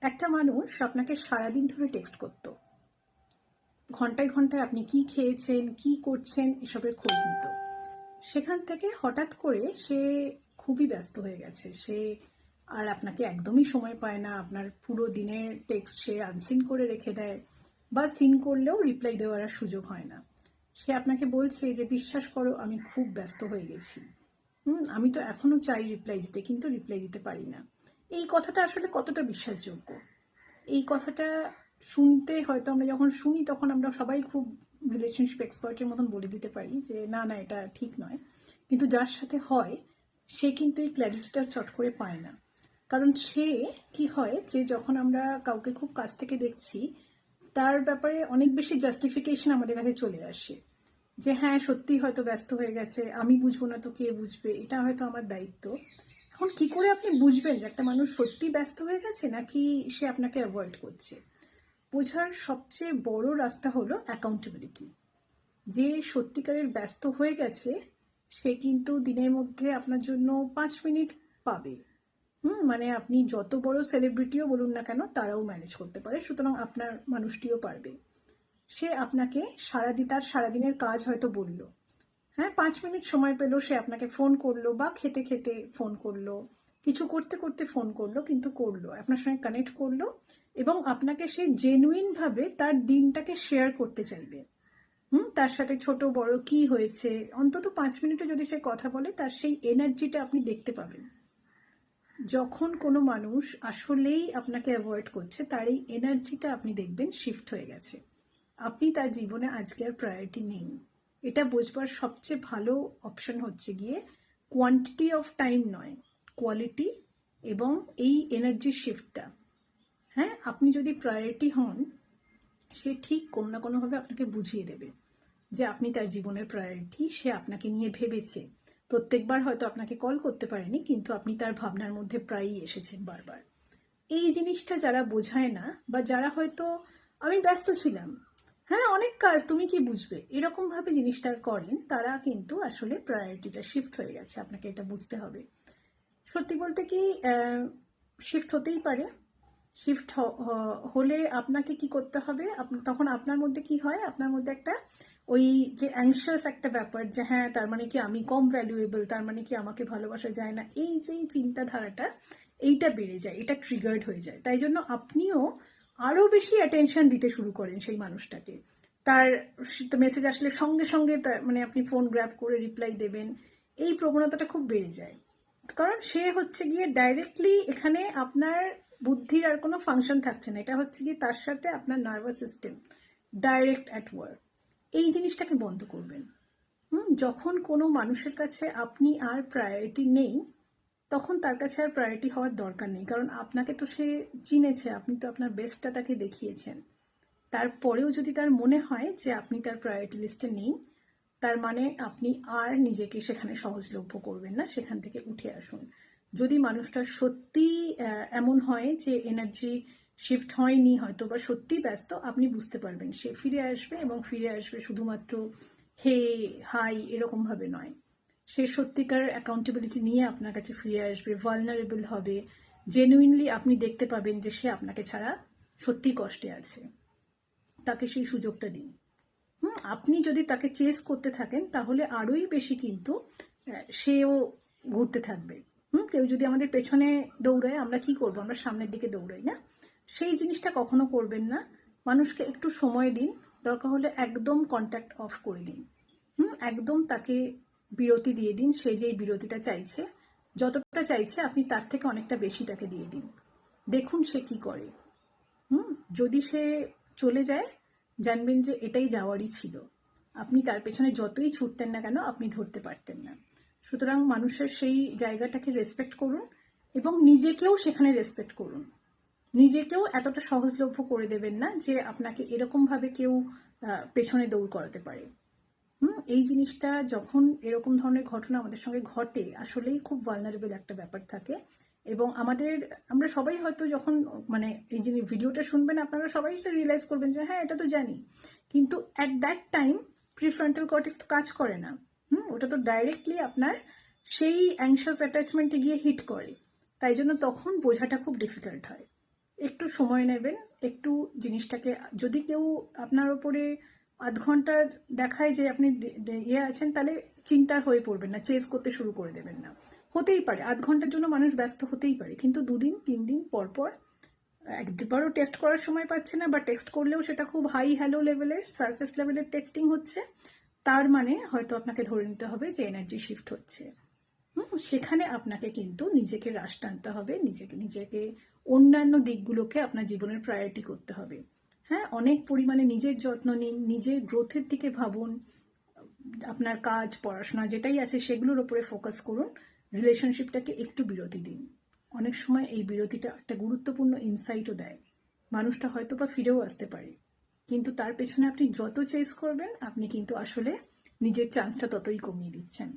একটা মানুষ আপনাকে সারাদিন ধরে টেক্সট করতো, ঘন্টায় ঘন্টায় আপনি কি খেয়েছেন, কি করছেন এসবের খোঁজ নিত। সেখান থেকে হঠাৎ করে সে খুবই ব্যস্ত হয়ে গেছে, সে আর আপনাকে একদমই সময় পায় না। আপনার পুরো দিনের টেক্সট সে আনসিন করে রেখে দেয়, বা সিন করলেও রিপ্লাই দেওয়ার আর সুযোগ হয় না। সে আপনাকে বলছে যে বিশ্বাস করো আমি খুব ব্যস্ত হয়ে গেছি, আমি তো এখনো চাই রিপ্লাই দিতে, কিন্তু রিপ্লাই দিতে পারি না। এই কথাটা আসলে কতটা বিশ্বাসযোগ্য? এই কথাটা শুনতে হয়তো আমরা যখন শুনি তখন আমরা সবাই খুব রিলেশনশিপ এক্সপার্টের মতন বলে দিতে পারি যে না না এটা ঠিক নয়, কিন্তু যার সাথে হয় সে কিন্তু এই ক্ল্যারিটিটা চট করে পায় না। কারণ সে কি হয় যে যখন আমরা কাউকে খুব কাছ থেকে দেখছি তার ব্যাপারে অনেক বেশি জাস্টিফিকেশন আমাদের কাছে চলে আসে, যে হ্যাঁ সত্যি হয়তো ব্যস্ত হয়ে গেছে, আমি বুঝবো না তো কে বুঝবে, এটা হয়তো আমার দায়িত্ব। এখন কি করে আপনি বুঝবেন যে একটা মানুষ সত্যি ব্যস্ত হয়ে গেছে নাকি সে আপনাকে অ্যাভয়েড করছে? বোঝার সবচেয়ে বড় রাস্তা হলো অ্যাকাউন্টেবিলিটি। যে সত্যিকারের ব্যস্ত হয়ে গেছে সে কিন্তু দিনের মধ্যে আপনার জন্য 5 মিনিট পাবে। মানে আপনি যত বড় সেলিব্রিটিও বলুন না কেন তারাও ম্যানেজ করতে পারে, সুতরাং আপনার মানুষটিও পারবে। সে আপনাকে তার সারাদিনের কাজ হয়তো বলল, হ্যাঁ 5 মিনিট সময় পেলো, সে আপনাকে ফোন করলো বা খেতে খেতে ফোন করলো, কিছু করতে করতে ফোন করলো, কিন্তু করলো, আপনার সঙ্গে কানেক্ট করলো এবং আপনাকে সে জেনুইনভাবে তার দিনটাকে শেয়ার করতে চাইবে। তার সাথে ছোট বড় কি হয়েছে অন্তত 5 মিনিটে যদি সে কথা বলে তার সেই এনার্জিটা আপনি দেখতে পাবেন। যখন কোনো মানুষ আসলেই আপনাকে অ্যাভয়েড করছে তার এই এনার্জিটা আপনি দেখবেন শিফট হয়ে গেছে, আপনি তার জীবনে আজকে আর প্রায়োরিটি নেই। এটা বোঝবার সবচেয়ে ভালো অপশন হচ্ছে গিয়ে কোয়ান্টিটি অফ টাইম নয়, কোয়ালিটি এবং এই এনার্জির শিফটটা। হ্যাঁ, আপনি যদি প্রায়োরিটি হন সে ঠিক কোনো না কোনোভাবে আপনাকে বুঝিয়ে দেবে যে আপনি তার জীবনের প্রায়োরিটি, সে আপনাকে নিয়ে ভেবেছে। প্রত্যেকবার হয়তো আপনাকে কল করতে পারেনি, কিন্তু আপনি তার ভাবনার মধ্যে প্রায়ই এসেছেন বারবার। এই জিনিসটা যারা বোঝায় না, বা যারা হয়তো আমি ব্যস্ত ছিলাম, হ্যাঁ অনেক কাজ, তুমি কি বুঝবে, এরকমভাবে জিনিসটা করেন, তারা কিন্তু আসলে প্রায়োরিটিটা শিফট হয়ে গেছে, আপনাকে এটা বুঝতে হবে। সত্যি বলতে কি শিফট হতেই পারে। শিফট হলে আপনাকে কি করতে হবে, তখন আপনার মধ্যে কি হয়, আপনার মধ্যে একটা ওই যে অ্যাংশাস একটা ব্যাপার, যে হ্যাঁ তার মানে কি আমি কম ভ্যালুয়েবল, তার মানে কি আমাকে ভালোবাসা যায় না, এই যে চিন্তাধারাটা এইটা বেড়ে যায়, এটা ট্রিগার্ড হয়ে যায়। তাই জন্য আপনিও আরও বেশি অ্যাটেনশন দিতে শুরু করেন সেই মানুষটাকে। তার মেসেজ আসলে সঙ্গে সঙ্গে মানে আপনি ফোন গ্র্যাব করে রিপ্লাই দেবেন, এই প্রবণতাটা খুব বেড়ে যায়। কারণ সে হচ্ছে গিয়ে ডাইরেক্টলি এখানে আপনার বুদ্ধির আর কোনো ফাংশন থাকছে না, এটা হচ্ছে গিয়ে তার সাথে আপনার nervous system direct at work. এই জিনিসটাকে বন্ধ করবেন। যখন কোনো মানুষের কাছে আপনি আর প্রায়োরিটি নেই তখন তার কাছে আর প্রায়োরিটি হওয়ার দরকার নেই, কারণ আপনাকে তো সে চিনেছে, আপনি তো আপনার বেস্টটা তাকে দেখিয়েছেন। তারপরেও যদি তার মনে হয় যে আপনি তার প্রায়োরিটি লিস্টে নেই, তার মানে আপনি আর নিজেকে সেখানে সহজলভ্য করবেন না, সেখান থেকে উঠে আসুন। যদি মানুষটার সত্যি এমন হয় যে এনার্জি শিফট হয়নি, হয়তো বা সত্যি ব্যস্ত, আপনি বুঝতে পারবেন, সে ফিরে আসবে এবং ফিরে আসবে শুধুমাত্র হে হাই এরকমভাবে নয়। সে সত্যিকার অ্যাকাউন্টেবিলিটি নিয়ে আপনার কাছে ফিরে আসবে, ভালনারেবল হবে, জেনুইনলি আপনি দেখতে পাবেন যে সে আপনাকে ছাড়া সত্যি কষ্টে আছে। তাকে সেই সুযোগটা দিন। আপনি যদি তাকে চেস করতে থাকেন তাহলে আরোই বেশি কিন্তু সেও ঘুরতে থাকবে। কেউ যদি আমাদের পেছনে দৌড়ায় আমরা কি করব, আমরা সামনের দিকে দৌড়াই না, সেই জিনিসটা কখনো করবেন না। মানুষকে একটু সময় দিন, দরকার হলে একদম কন্ট্যাক্ট অফ করে দিন, একদম তাকে বিরতি দিয়ে দিন। সে যেই বিরতিটা চাইছে, যতটা চাইছে আপনি তার থেকে অনেকটা বেশি তাকে দিয়ে দিন, দেখুন সে কি করে। যদি সে চলে যায় জানবেন যে এটাই যাওয়ারই ছিল, আপনি তার পেছনে যতই ছুটতেন না কেন আপনি ধরতে পারতেন না। সুতরাং মানুষের সেই জায়গাটাকে রেসপেক্ট করুন এবং নিজেকেও সেখানে রেসপেক্ট করুন। নিজেকেও এতটা সহজলভ্য করে দেবেন না যে আপনাকে এরকমভাবে কেউ পেছনে দৌড় করাতে পারে। এই জিনিসটা যখন এরকম ধরনের ঘটনা আমাদের সঙ্গে ঘটে আসলেই খুব ভালনারেবল একটা ব্যাপার থাকে। এবং আমরা সবাই হয়তো যখন মানে এই যে ভিডিওটা শুনবেন আপনারা সবাই সেটা রিয়েলাইজ করবেন যে হ্যাঁ এটা তো জানি, কিন্তু at that time prefrontal cortex তো কাজ করে না। ওটা তো ডাইরেক্টলি আপনার সেই অ্যাংশাস অ্যাটাচমেন্টে গিয়ে হিট করে, তাই জন্য তখন বোঝাটা খুব ডিফিকাল্ট হয়। একটু সময় নেবেন, একটু জিনিসটাকে, যদি কেউ আপনার ওপরে আধ ঘন্টা দেখায় যে আপনি ইয়ে আছেন, তাহলে চিন্তার হয়ে পড়বেন না, চেস করতে শুরু করে দেবেন না। হতেই পারে আধ ঘন্টার জন্য মানুষ ব্যস্ত হতেই পারে, কিন্তু 2 দিন 3 দিন পর পর একবারও টেক্সট করার সময় পাচ্ছে না, বা টেক্সট করলেও সেটা খুব হাই হ্যালো লেভেলের, সারফেস লেভেলের টেক্সটিং হচ্ছে, তার মানে হয়তো আপনাকে ধরে নিতে হবে যে এনার্জি শিফট হচ্ছে। সেখানে আপনাকে কিন্তু নিজেকে হ্রাস টানতে হবে, নিজেকে অন্যান্য দিকগুলোকে আপনার জীবনের প্রায়োরিটি করতে হবে। হ্যাঁ, অনেক পরিমাণে নিজের যত্ন নিন, নিজের গ্রোথের দিকে ভাবুন, আপনার কাজ পড়াশোনা যেটাই আছে সেগুলোর উপরে ফোকাস করুন, রিলেশনশিপটাকে একটু বিরতি দিন। অনেক সময় এই বিরতিটা একটা গুরুত্বপূর্ণ ইনসাইটও দেয়, মানুষটা হয়তো বা ফিরেও আসতে পারে, কিন্তু তার পেছনে আপনি যত চেস করবেন আপনি কিন্তু আসলে নিজের চান্সটা ততই কমিয়ে দিচ্ছেন।